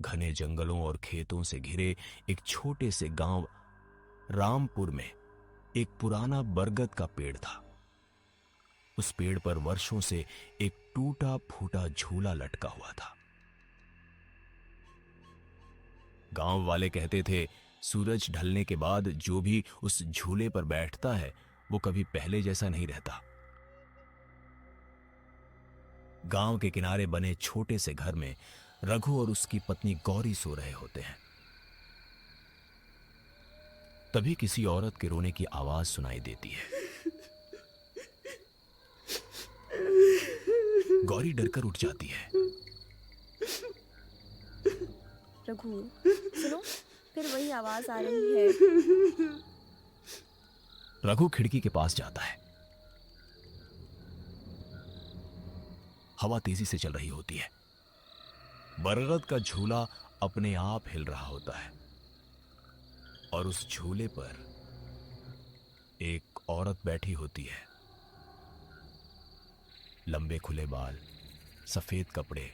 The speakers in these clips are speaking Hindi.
घने जंगलों और खेतों से घिरे एक छोटे से गांव रामपुर में एक पुराना बरगद का पेड़ था। उस पेड़ पर वर्षों से एक टूटा फूटा झूला लटका हुआ था। गांव वाले कहते थे, सूरज ढलने के बाद जो भी उस झूले पर बैठता है वो कभी पहले जैसा नहीं रहता। गांव के किनारे बने छोटे से घर में रघु और उसकी पत्नी गौरी सो रहे होते हैं। तभी किसी औरत के रोने की आवाज सुनाई देती है। गौरी डरकर उठ जाती है। रघु, सुनो, फिर वही आवाज आ रही है। रघु खिड़की के पास जाता है। हवा तेजी से चल रही होती है। बरगद का झूला अपने आप हिल रहा होता है और उस झूले पर एक औरत बैठी होती है। लंबे खुले बाल, सफेद कपड़े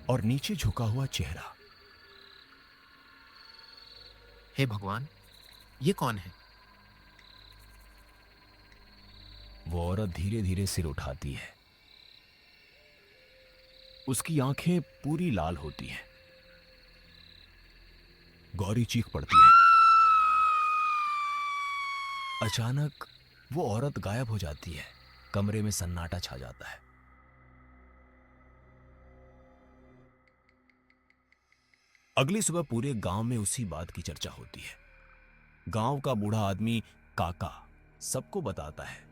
और नीचे झुका हुआ चेहरा। हे भगवान, ये कौन है? वो औरत धीरे धीरे सिर उठाती है। उसकी आंखें पूरी लाल होती हैं। गौरी चीख पड़ती है। अचानक वो औरत गायब हो जाती है। कमरे में सन्नाटा छा जाता है। अगली सुबह पूरे गांव में उसी बात की चर्चा होती है। गांव का बूढ़ा आदमी काका सबको बताता है।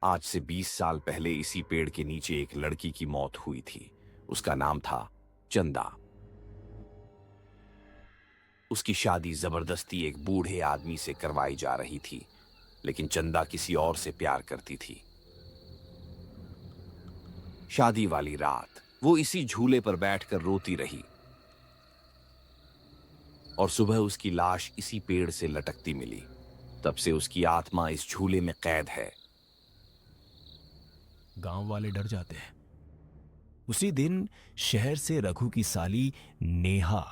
आज से 20 साल पहले इसी पेड़ के नीचे एक लड़की की मौत हुई थी। उसका नाम था चंदा। उसकी शादी जबरदस्ती एक बूढ़े आदमी से करवाई जा रही थी, लेकिन चंदा किसी और से प्यार करती थी। शादी वाली रात वो इसी झूले पर बैठकर रोती रही और सुबह उसकी लाश इसी पेड़ से लटकती मिली। तब से उसकी आत्मा इस झूले में कैद है। गांव वाले डर जाते हैं। उसी दिन शहर से रघु की साली नेहा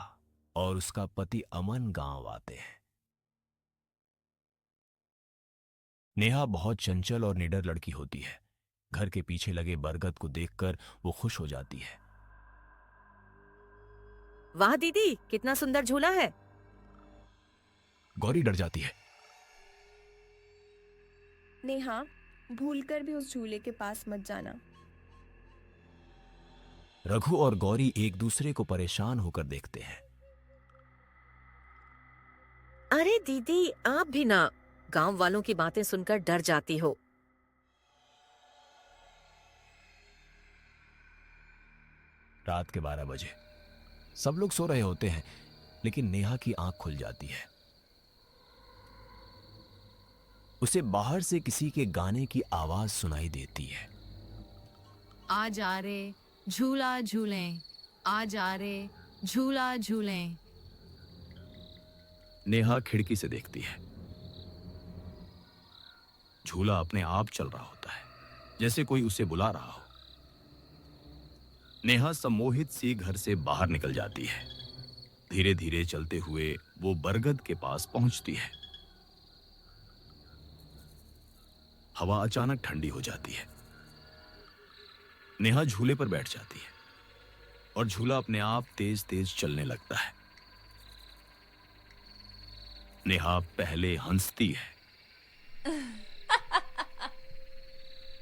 और उसका पति अमन गांव आते हैं। नेहा बहुत चंचल और निडर लड़की होती है। घर के पीछे लगे बरगद को देखकर वो खुश हो जाती है। वाह दीदी, कितना सुंदर झूला है। गौरी डर जाती है। नेहा, भूलकर भी उस झूले के पास मत जाना। रघु और गौरी एक दूसरे को परेशान होकर देखते हैं। अरे दीदी, आप भी ना गांव वालों की बातें सुनकर डर जाती हो। रात के 12 बजे सब लोग सो रहे होते हैं, लेकिन नेहा की आंख खुल जाती है। उसे बाहर से किसी के गाने की आवाज सुनाई देती है। आ जा रे झूला झूलें, आ जा रे झूला झूलें। नेहा खिड़की से देखती है। झूला अपने आप चल रहा होता है, जैसे कोई उसे बुला रहा हो। नेहा सम्मोहित सी घर से बाहर निकल जाती है। धीरे धीरे चलते हुए वो बरगद के पास पहुंचती है। हवा अचानक ठंडी हो जाती है। नेहा झूले पर बैठ जाती है और झूला अपने आप तेज तेज चलने लगता है। नेहा पहले हंसती है,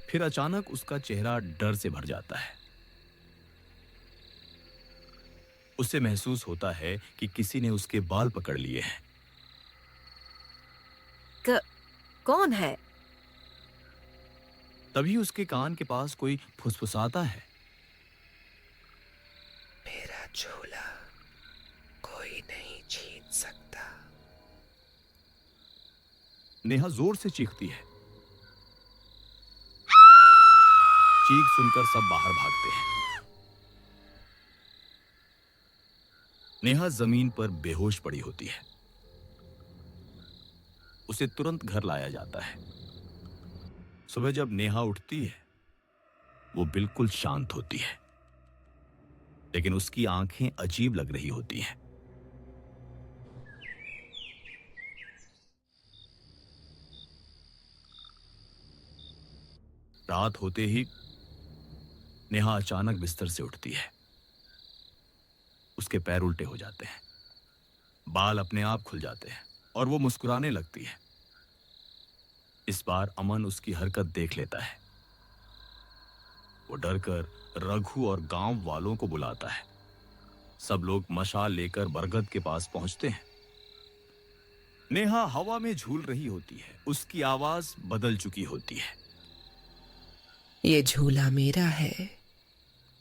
फिर अचानक उसका चेहरा डर से भर जाता है। उसे महसूस होता है कि किसी ने उसके बाल पकड़ लिए हैं। कौन है? तभी उसके कान के पास कोई फुसफुसाता है। मेरा झूला कोई नहीं छीन सकता। नेहा जोर से चीखती है। चीख सुनकर सब बाहर भागते हैं। नेहा जमीन पर बेहोश पड़ी होती है। उसे तुरंत घर लाया जाता है। सुबह जब नेहा उठती है, वो बिल्कुल शांत होती है। लेकिन उसकी आंखें अजीब लग रही होती हैं। रात होते ही नेहा अचानक बिस्तर से उठती है। उसके पैर उल्टे हो जाते हैं, बाल अपने आप खुल जाते हैं और वो मुस्कुराने लगती है। इस बार अमन उसकी हरकत देख लेता है। वो डरकर रघु और गांव वालों को बुलाता है। सब लोग मशाल लेकर बरगद के पास पहुंचते हैं। नेहा हवा में झूल रही होती है। उसकी आवाज बदल चुकी होती है। ये झूला मेरा है,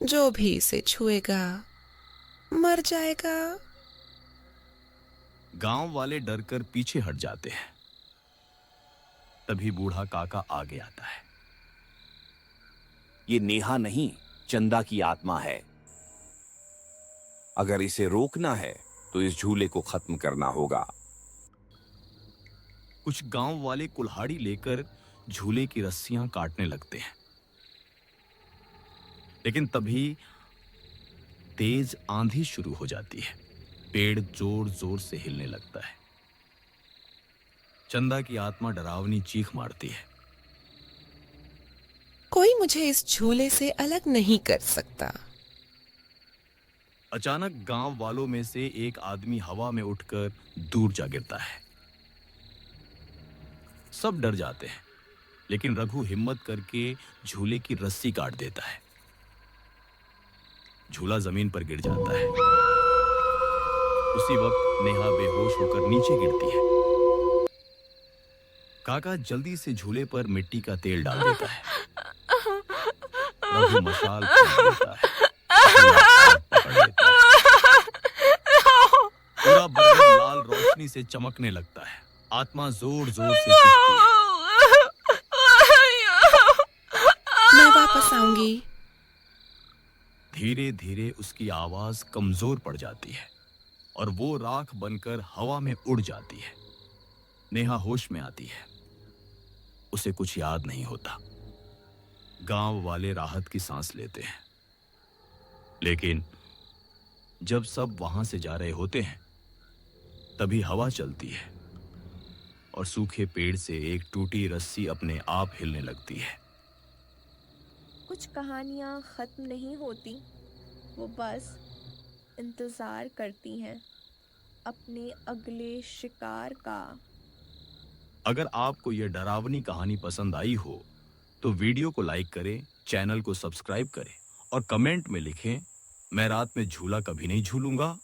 जो भी इसे छुएगा मर जाएगा। गांव वाले डरकर पीछे हट जाते हैं। तभी बूढ़ा काका आगे आता है। ये नेहा नहीं, चंदा की आत्मा है। अगर इसे रोकना है तो इस झूले को खत्म करना होगा। कुछ गांव वाले कुल्हाड़ी लेकर झूले की रस्सियां काटने लगते हैं, लेकिन तभी तेज आंधी शुरू हो जाती है। पेड़ जोर जोर से हिलने लगता है। चंदा की आत्मा डरावनी चीख मारती है। कोई मुझे इस झूले से अलग नहीं कर सकता। अचानक गांव वालों में से एक आदमी हवा में उठकर दूर जा गिरता है। सब डर जाते हैं, लेकिन रघु हिम्मत करके झूले की रस्सी काट देता है। झूला जमीन पर गिर जाता है। उसी वक्त नेहा बेहोश होकर नीचे गिरती है। काका जल्दी से झूले पर मिट्टी का तेल डाल देता है। रघु मशाल फेंक देता है। झूला पकड़ लेता है। पूरा बरगद लाल रोशनी से चमकने लगता है। आत्मा जोर जोर से चीखती है। मैं वापस आऊंगी। धीरे धीरे उसकी आवाज कमजोर पड़ जाती है और वो राख बनकर हवा में उड़ जाती है। नेहा होश में आती है। उसे कुछ याद नहीं होता। गांव वाले राहत की सांस लेते हैं, लेकिन जब सब वहां से जा रहे होते हैं तभी हवा चलती है और सूखे पेड़ से एक टूटी रस्सी अपने आप हिलने लगती है। कुछ कहानियाँ ख़त्म नहीं होती, वो बस इंतज़ार करती हैं अपने अगले शिकार का। अगर आपको यह डरावनी कहानी पसंद आई हो तो वीडियो को लाइक करें, चैनल को सब्सक्राइब करें और कमेंट में लिखें, मैं रात में झूला कभी नहीं झूलूंगा